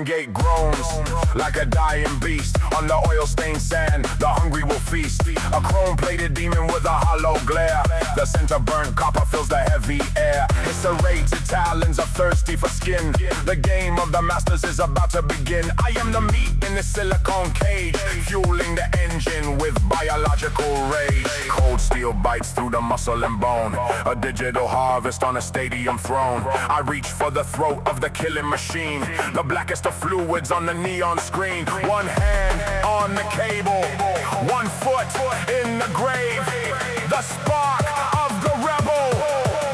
iron gate groans like a dying beast. On the oil-stained sand, the hungry will feast. A chrome-plated demon with a hollow glare. The center burnt copper fills the heavy air. It's serrated talons are thirsty for skin. The game of the masters is about to begin. I am the meat in the silicone cage, fueling the engine with biological rage. Cold steel bites through the muscle and bone. A digital harvest on a stadium throne. I reach for the throat of the killing machine. The blackest of fluids on the neon screen. One hand on the cable, one foot in the grave. The spark of the rebel,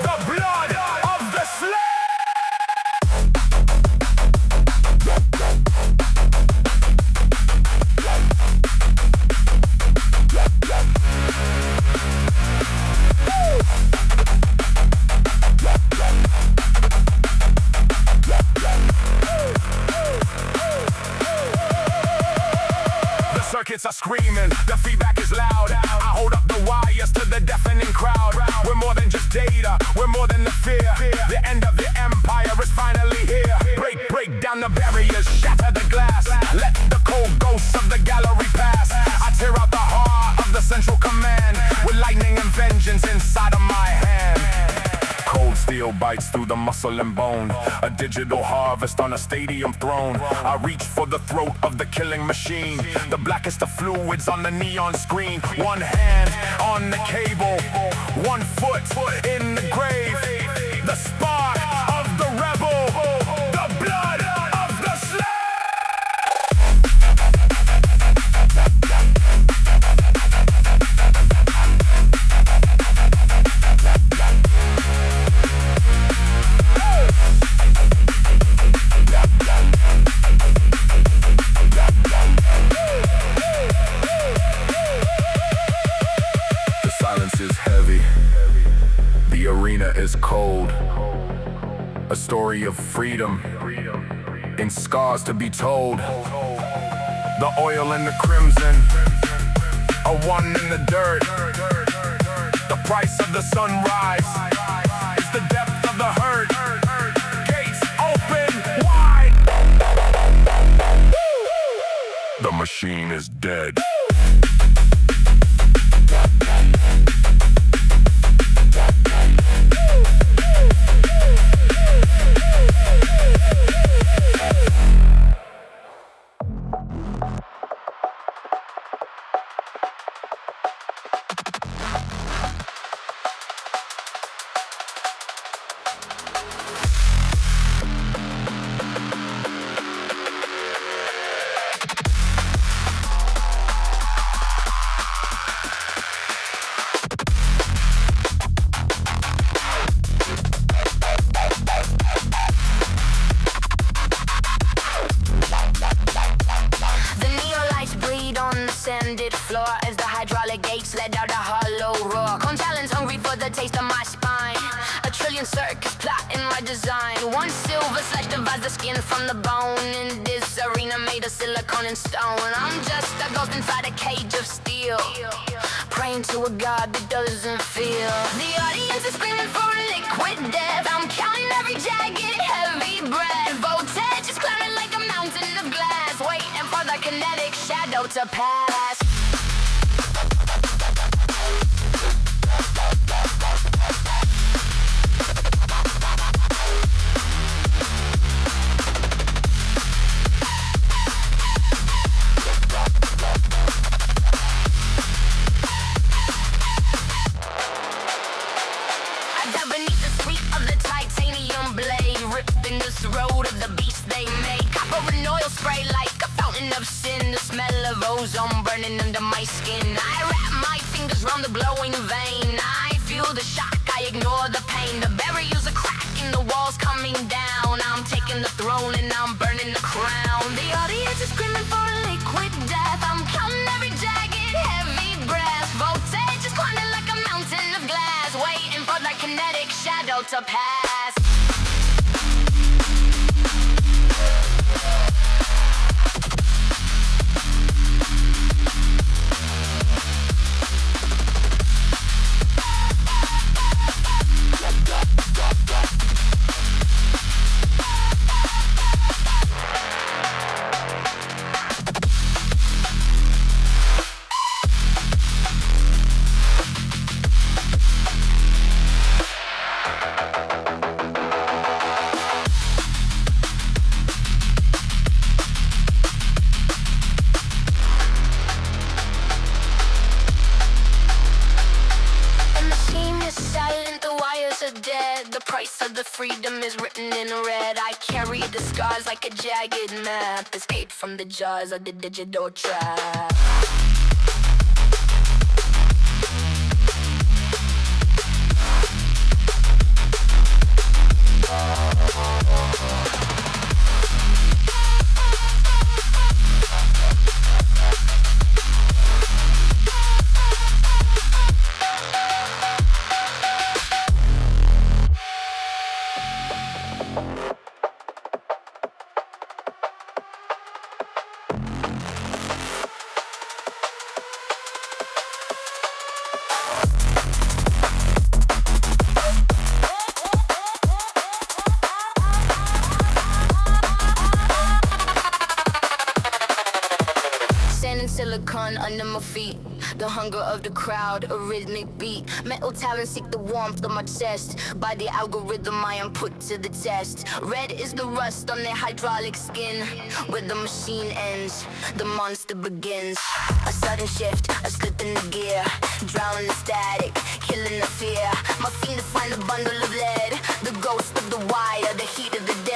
the blood of the slave. Circuits are screaming, the feedback is loud. I hold up the wires to the deafening crowd. We're more than just data, we're more than the fear. The end of the empire is finally here. Break down the barriers, shatter the glass. Let the cold ghosts of the gallery pass. I tear out the heart of the central command with lightning and vengeance inside of my hand. Cold steel bites through the muscle and bone. A digital harvest on a stadium throne. I reach for the throat of the killing machine. The blackest of fluids on the neon screen. One hand on the cable, one foot in the grave. The spark of the rebel, the blood of the slave. Is cold, a story of freedom in scars to be told. The oil and the crimson, a one in the dirt. The price of the sunrise is the depth of the hurt. Gates open wide. The machine is dead. To a God that doesn't feel. The audience is screaming for a liquid death. I'm counting every jagged, heavy breath. Voltage is climbing like a mountain of glass, waiting for the kinetic shadow to pass. Road of the beast they make. Copper and oil spray like a fountain of sin. The smell of ozone burning under my skin. I wrap my fingers round the glowing vein. I feel the shock, I ignore the pain. The barriers are cracking, the walls coming down. I'm taking the throne and I'm burning the crown. The audience is screaming for a liquid death. I'm counting every jagged, heavy breath. Voltage is climbing like a mountain of glass, waiting for the kinetic shadow to pass. is written in red. I carry the scars like a jagged map, escaped from the jaws of the digital trap. Silicon under my feet, the hunger of the crowd, a rhythmic beat. Metal talents seek the warmth of my chest. By the algorithm I am put to the test. Red is the rust on their hydraulic skin. Where the machine ends, the monster begins. A sudden shift, a slip in the gear. Drowning the static, killing the fear. My fiend to find a bundle of lead. The ghost of the wire, the heat of the dead.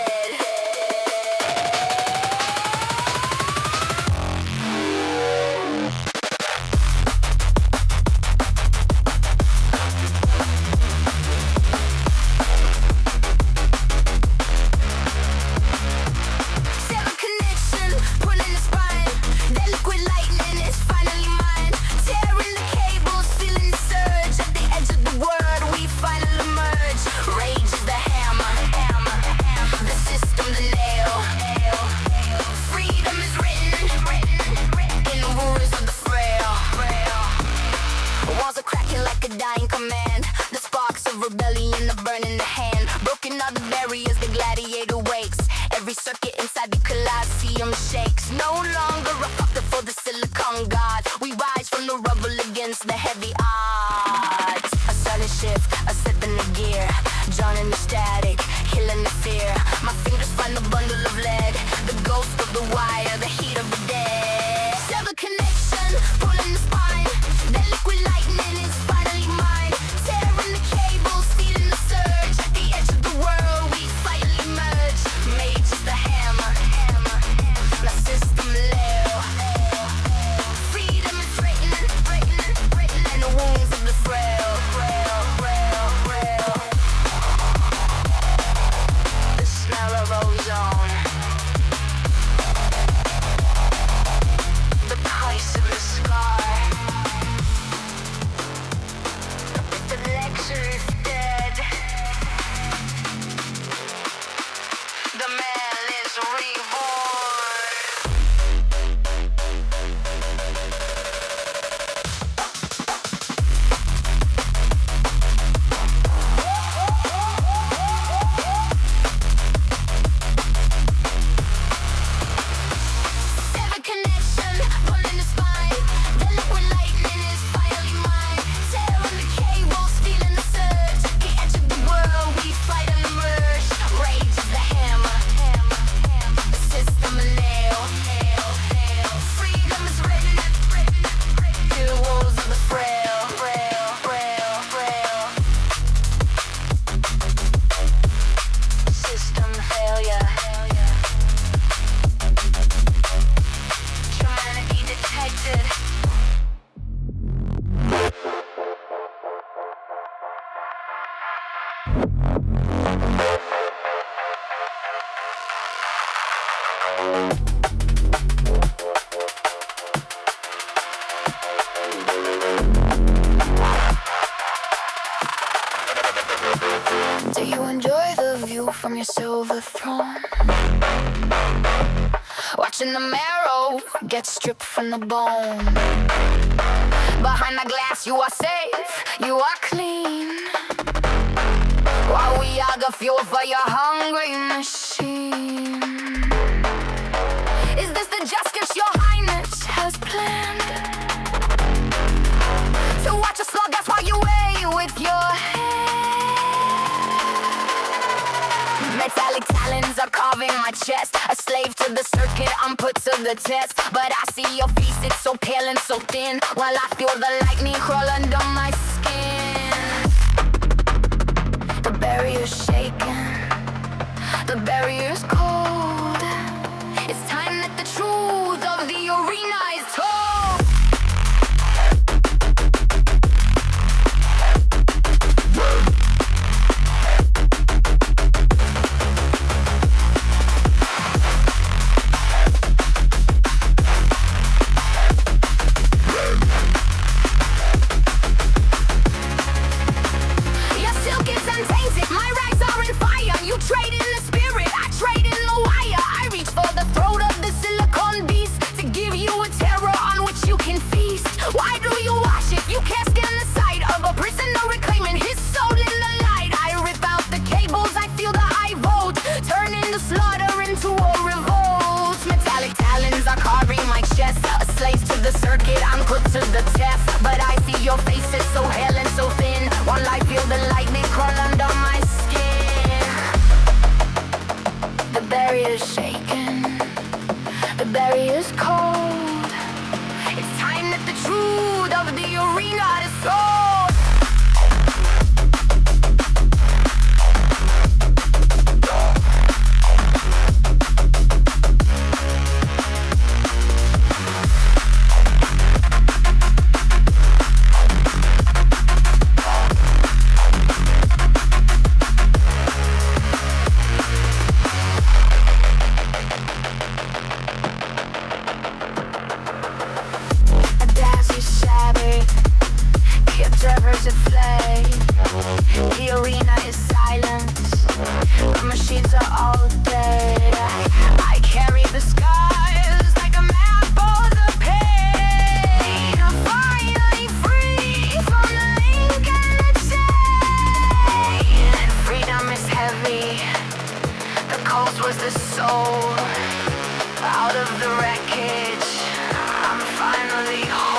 Do you enjoy the view from your silver throne? Watching the marrow get stripped from the bone. Behind the glass you are safe, you are clean. While we are the fuel for your hungry machine. Is this the justice your highness has planned? To watch a slug gas while you weigh with your hand. Metallic talons are carving my chest. A slave to the circuit, I'm put to the test. But I see your face, it's so pale and so thin. While I feel the lightning crawl under my skin. The barrier's shaking, The barrier's cold. It's time that the truth of the arena is told. Your silk is untainted, my rags are in fire. You trade in the spirit, I trade in the wire. I reach for the throat of the silicon beast to give you a terror on which you can feast. Why do you wash it? You can't stand the sight of a prisoner reclaiming his soul in the light. I rip out the cables, I feel the high volt, turning the slaughter into a revolt. Metallic talons are carving my chest, a slave to the circuit, I'm put to the test. But I see your face is so hell and so thin, while I feel the lightning crawl under my skin. The barrier's shaken, the barrier's cold. It's time that the truth of the arena is told. A dazzle shattered, the observers aflame. The arena is silence, the machines are all dead. I carry the skies like a map of the pain. I'm finally free from the link and the chain. Freedom is heavy, the coast was the soul. Out of the wreckage, I'm finally home.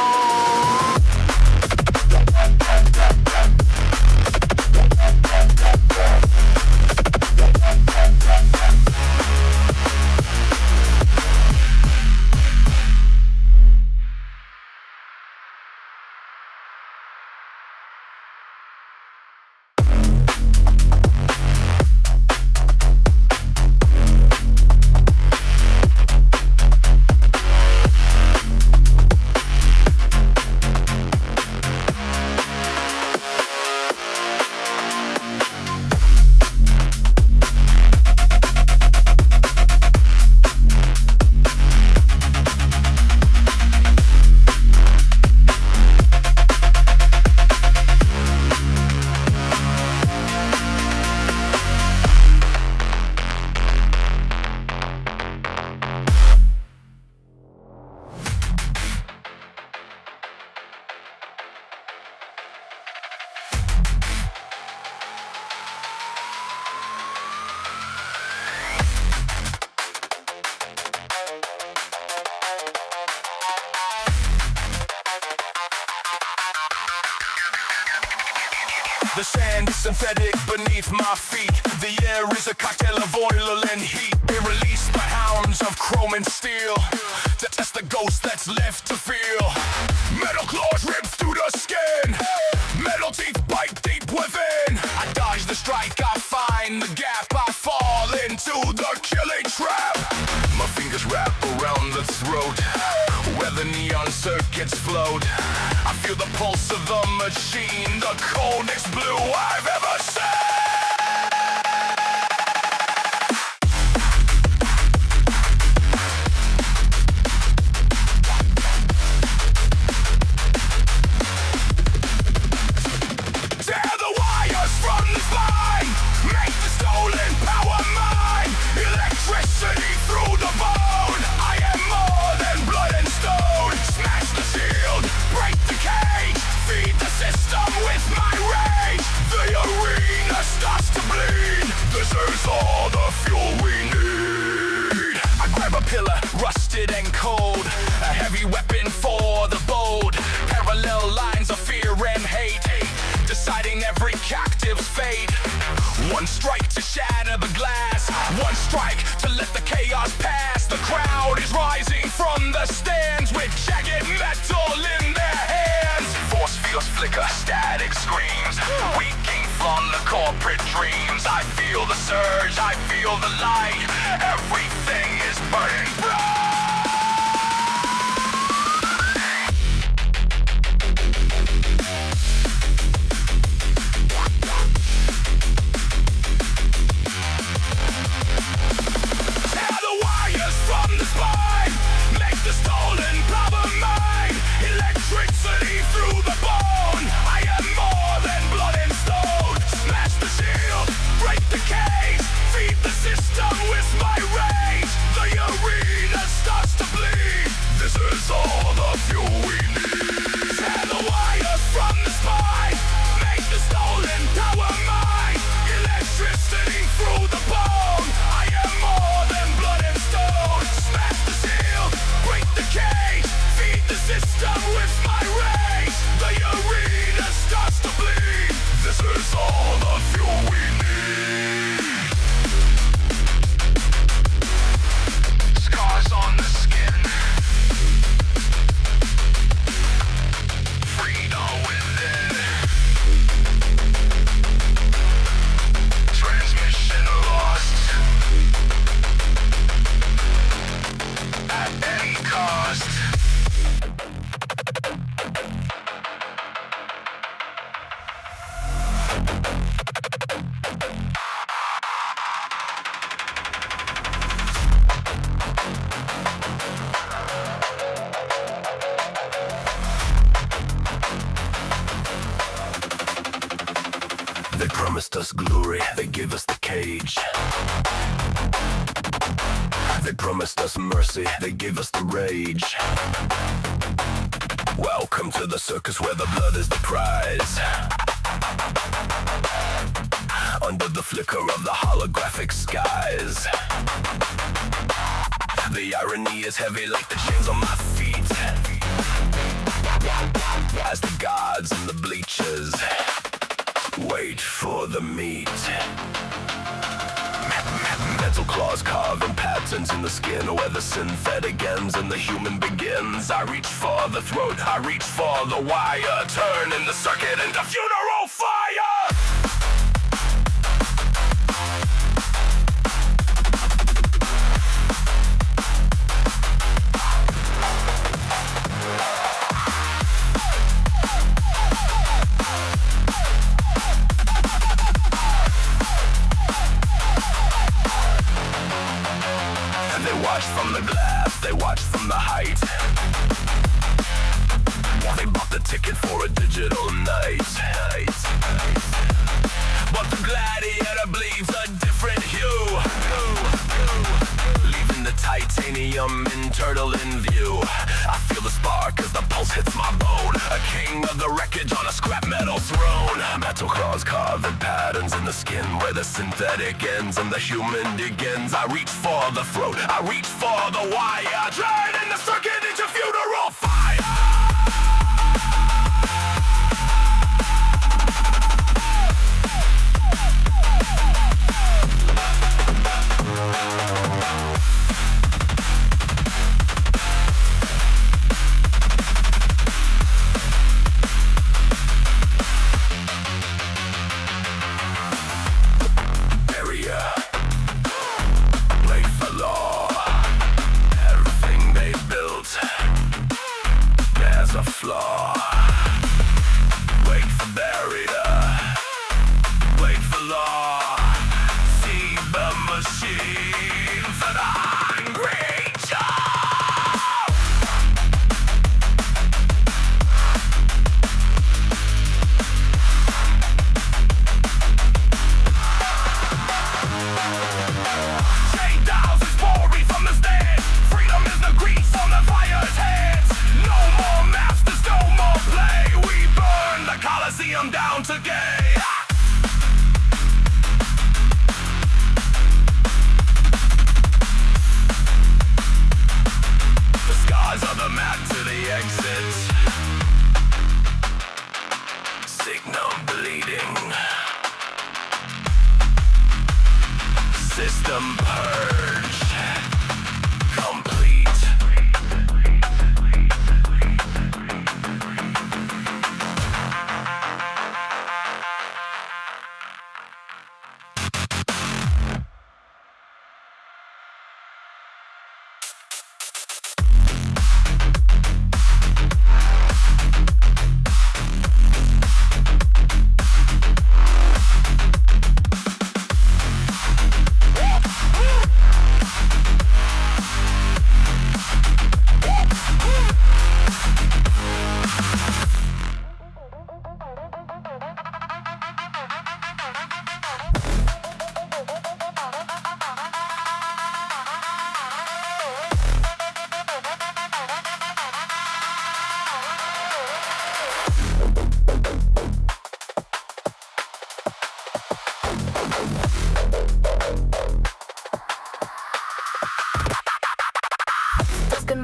The sand is synthetic beneath my feet. The air is a cocktail of oil and heat. They release the hounds of chrome and steel to test the ghost that's left to feel. Metal claws rip through the skin, metal teeth bite deep within. I dodge the strike, I find the gap, I fall into the killing trap. My fingers wrap around the throat where the neon circuits float. I feel the pulse of the machine, the coldest blue I've ever seen. Tear the wires from the spine, make the stolen power mine. Electricity through the bone, I am more than blood and stone. Smash the shield, break the cage, feed the system with my rage. The arena starts to bleed, this is all the fuel we need. I grab a pillar, rusted and cold, a heavy weapon for the bold. Parallel lines of fear and hate, deciding every captive's fate. One strike to shatter the glass, one strike to let the chaos pass. The crowd is rising from the stands with jagged metal in their hands. Force fields flicker, static screams, we gain on the corporate dreams. I feel the surge, I feel the light. Everything is burning bright. Tear the wires from the spine. Make the stolen power mine. Electricity through the bone. I am more than blood and stone. Smash the shield, break the cage. Feed the system with my rage. The arena starts to bleed. This is all the fuel we need. Tear the wires from the spine. Make the stolen power mine. Electricity through the bone. I am more than blood and stone. Smash the shield, break the cage. Feed the system with my rage. The arena starts to bleed. This is all the fuel we need. Scars on the skin. Freedom within. Transmission lost. At any cost. They promised us glory, they gave us the cage. They promised us mercy, they gave us the rage. Welcome to the circus where the blood is the prize. Under the flicker of the holographic skies. The irony is heavy like the chains on my feet. As the gods in the bleachers wait for the meat. Metal claws carving patterns in the skin where the synthetic ends and the human begins. I reach for the throat, I reach for the wire. Turning the circuit into funeral fire. From the glass, they watch from the height. They bought the ticket for a digital night. But the gladiator bleeds a different hue, leaving the titanium in turtle in view. I feel the spark as the pulse hits my bone. A king of the wreckage on a scrap metal throne. Metal claws carving patterns in the skin where the synthetic ends and the human begins. I reach for the throat, I reach for the wire. Turning the circuit into funeral fire. System purge complete.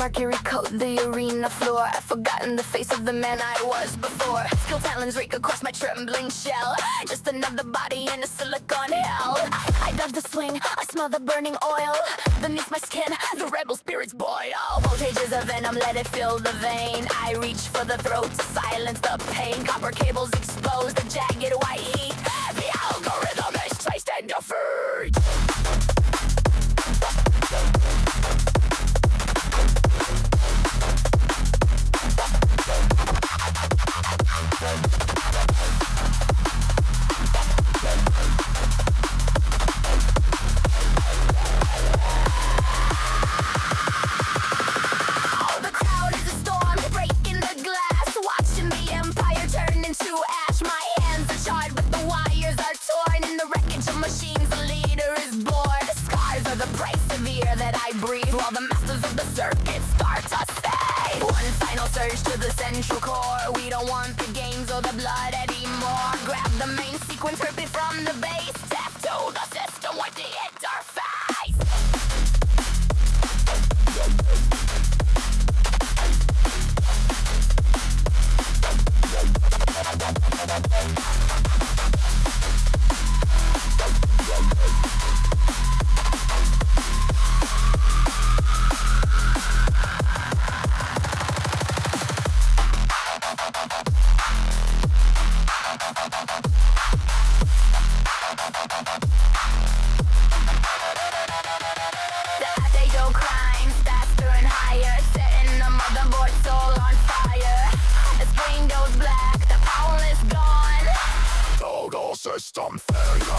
mercury coat the arena floor. I've forgotten the face of the man I was before. Skill talons rake across my trembling shell. Just another body in a silicon hell. I dodge the swing, I smell the burning oil. Beneath my skin, the rebel spirits boil. Voltages of venom, let it fill the vein. I reach for the throat to silence the pain. Copper cables expose the jagged white heat. The algorithm is traced and defeat. To the central core, we don't want the games or the blood anymore. Grab the main sequence, rip it from the base. Step to the system with the interface. System failure.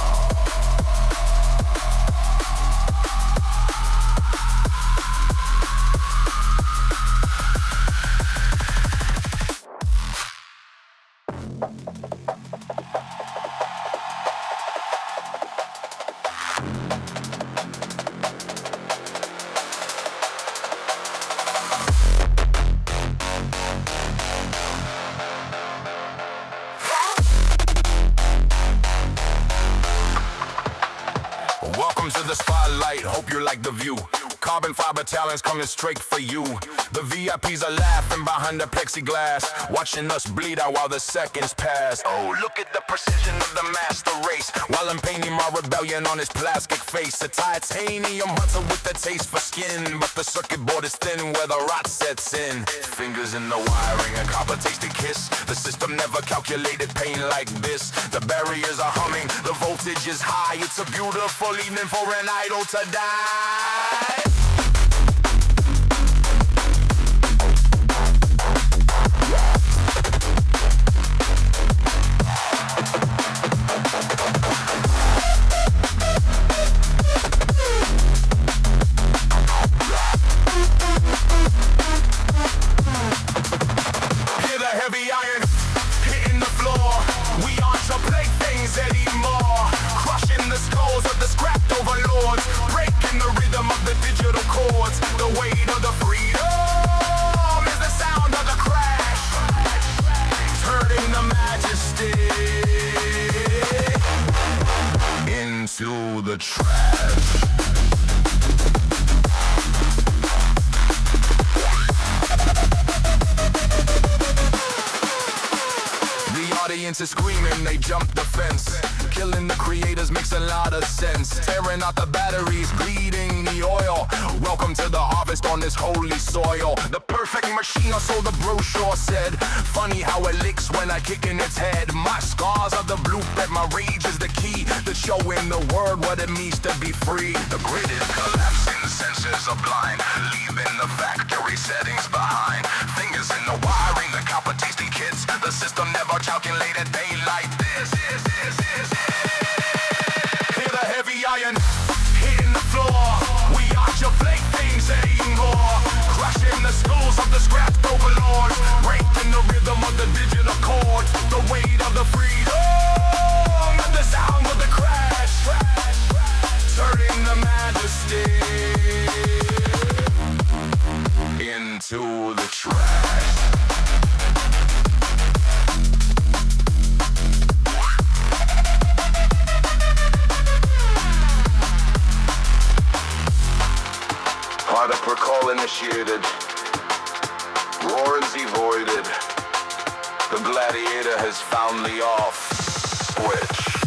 To the spotlight, hope you like the view. Carbon fiber talents coming straight for you. The VIPs are laughing behind the plexiglass, watching us bleed out while the seconds pass. Oh, look at the precision of the master race, while I'm painting my rebellion on his plastic face. A titanium hunter with the taste for skin, but the circuit board is thin where the rot sets in. Fingers in the wiring, a copper tasted kiss. The system never calculated pain like this. The barriers are humming, the voltage is high. It's a beautiful evening for an idol to die. Scrapped overlords, breaking the rhythm of the digital chords. The weight of the freedom is the sound of the crash, turning the majesty into the trash. The audience is screaming, they jump the fence. Killing the creators makes a lot of sense. Tearing out the batteries, bleeding the oil. Welcome to the harvest on this holy soil. The perfect machine, or so the brochure said. Funny how it licks when I kick in its head. My scars are the blueprint, my rage is the key. That's showing the world what it means to be free. The grid is collapsing, senses are blind, leaving the factory settings behind. Fingers in the wiring, the copper tasting kits. The system never calculated pain like this. Hear the heavy iron hitting the floor. We aren't your playthings anymore. Crushing the skulls of the scrapped overlords, breaking the rhythm of the digital chords. The weight of the freedom and the sound of the crash, turning the majesty into the trash. Part of protocol initiated. has found the off switch.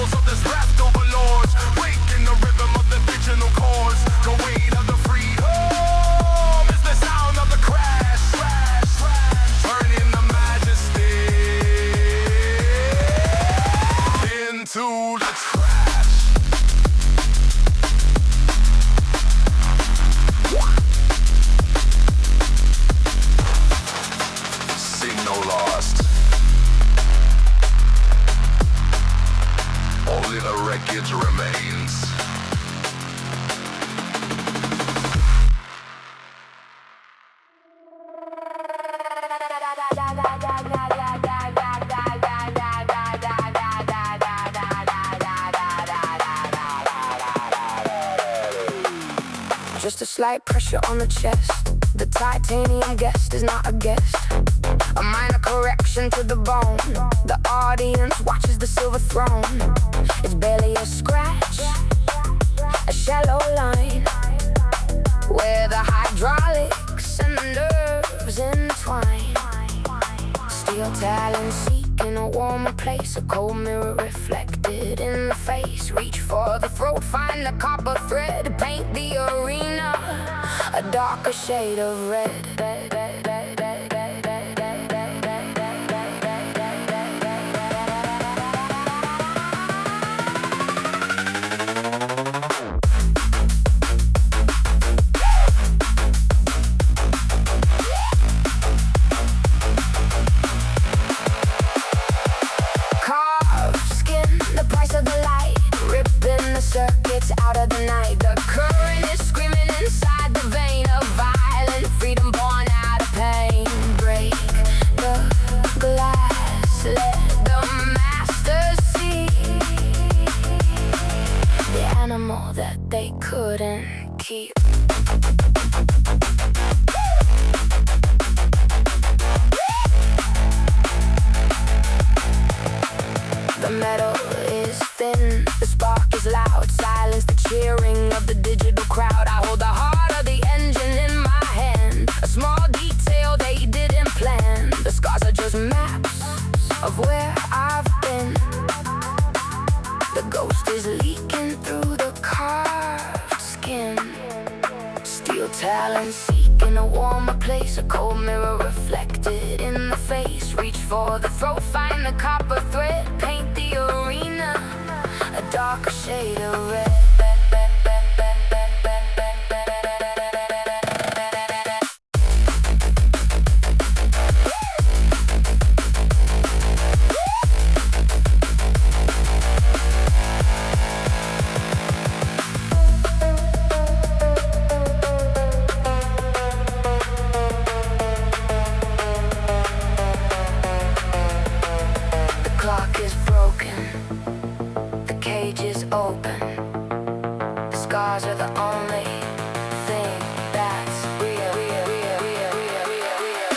Of this rap overlords, waking the rhythm of the original chords. The weight of the freedom is the sound of the crash, turning the majesty into the trash. Signal lost. Only the wreckage remains. Just a slight pressure on the chest. The titanium guest is not a guest. A minor correction to the bone. The audience watches the silver throne. It's barely a scratch, a shallow line, where the hydraulics and the nerves entwine. Steel talons seeking a warmer place. A cold mirror reflected in the face. Reach for the throat, find the copper thread. Paint the arena a darker shade of red. Circuits out of the night. The current is screaming inside the vein of violent freedom born out of pain. Break the glass, let the masters see the animal that they couldn't keep. The metal is thin, the spark is loud. Silence the cheering of the digital crowd. I hold the heart of the engine in my hand. A small detail they didn't plan. The scars are just maps of where I've been. The ghost is leaking through the carved skin. Steel talons seeking a warmer place. A cold mirror reflected in the face. Reach for the throat, find the copper thread. Paint the arena a darker shade of red. The clock is broken. The cage is open. The scars are the only thing that's real, real, real, real, real, real, real.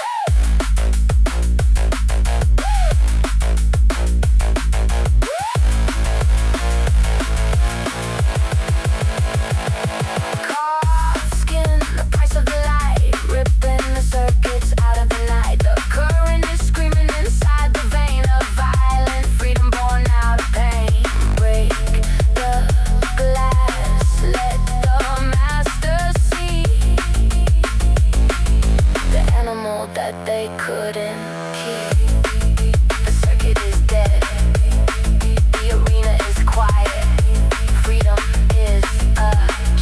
Carved skin, the price of the light, ripping the circuits out of the night. The current is screaming inside the vein of violent freedom born out of pain. Break the glass, let the masters see the animal that they couldn't keep. The circuit is dead, the arena is quiet. Freedom is a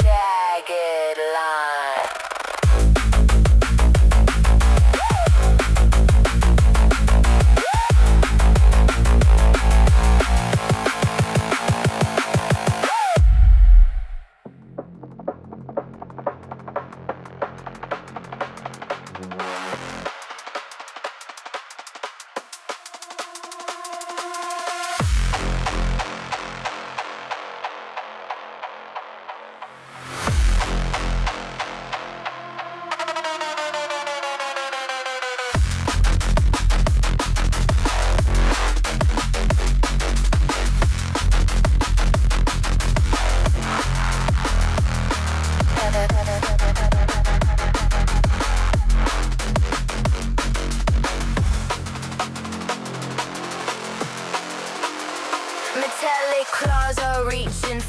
jagged line.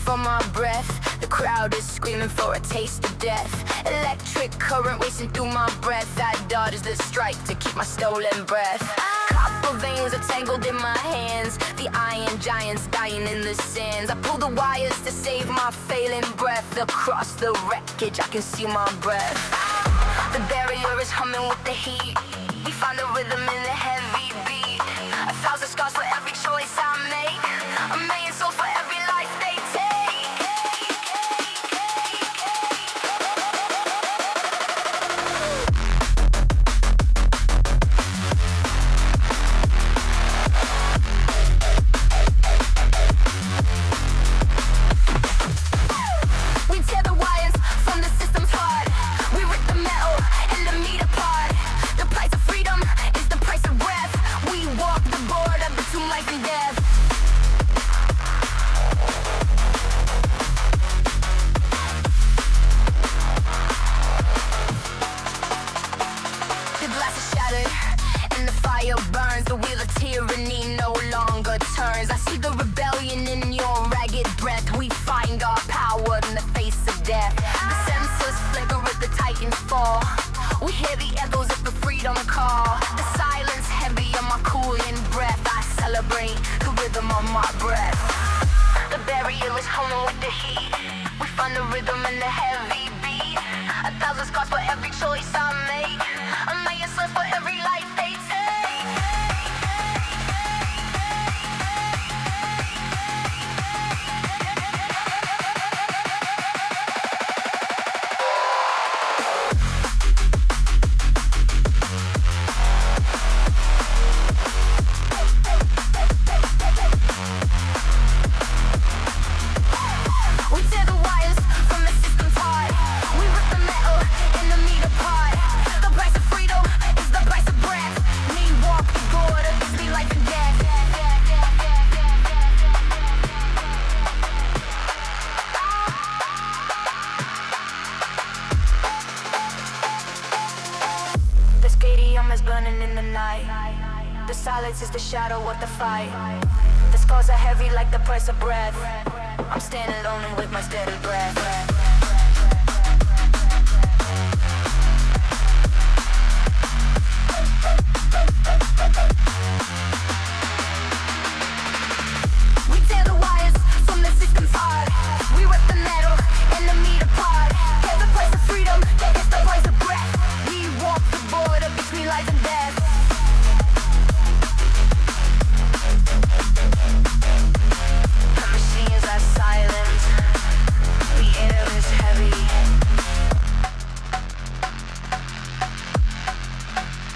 for my breath. The crowd is screaming for a taste of death. Electric current racing through my breath. That dot is the strike to keep my stolen breath. Copper veins are tangled in my hands. The iron giants dying in the sands. I pull the wires to save my failing breath. Across the wreckage I can see my breath. The barrier is humming with the heat. We find the rhythm in the heavy beat. 1,000 scars for every choice I make. A million souls for every life they take. We tear the wires from the system's heart. We rip the metal and the meat apart. The price of freedom is the price of breath. We walk the border between life and death. The glass is shattered and the fire burns. The wheel of tyranny no longer turns. I see the rebellion in your ragged breath. We find our power in the face of death. The sensors flicker as the titans fall. We hear the echoes of the freedom call. The silence heavy on my cooling breath. I celebrate the rhythm of my breath. The barrier is humming with the heat. We find the rhythm in the heavy beat. 1,000 scars for every choice I make. A million sons for every life they take. We tear the wires from the system's heart. We rip the metal and the meat apart. The price of freedom is the price of breath. Me walk the border between life and death. The stadium is burning in the night. The silence is the shadow of the fight. The scars are heavy like the price of breath. I'm standing alone with my steady breath. We tear the wires from the system's heart. We rip the metal and the meat apart. Pay the price of freedom, it's the price of breath. We walk the border between life and death. The machines are silent. The air is heavy.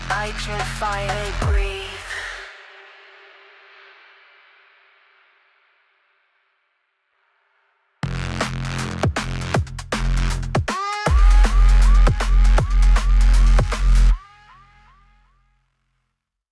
I can finally breathe.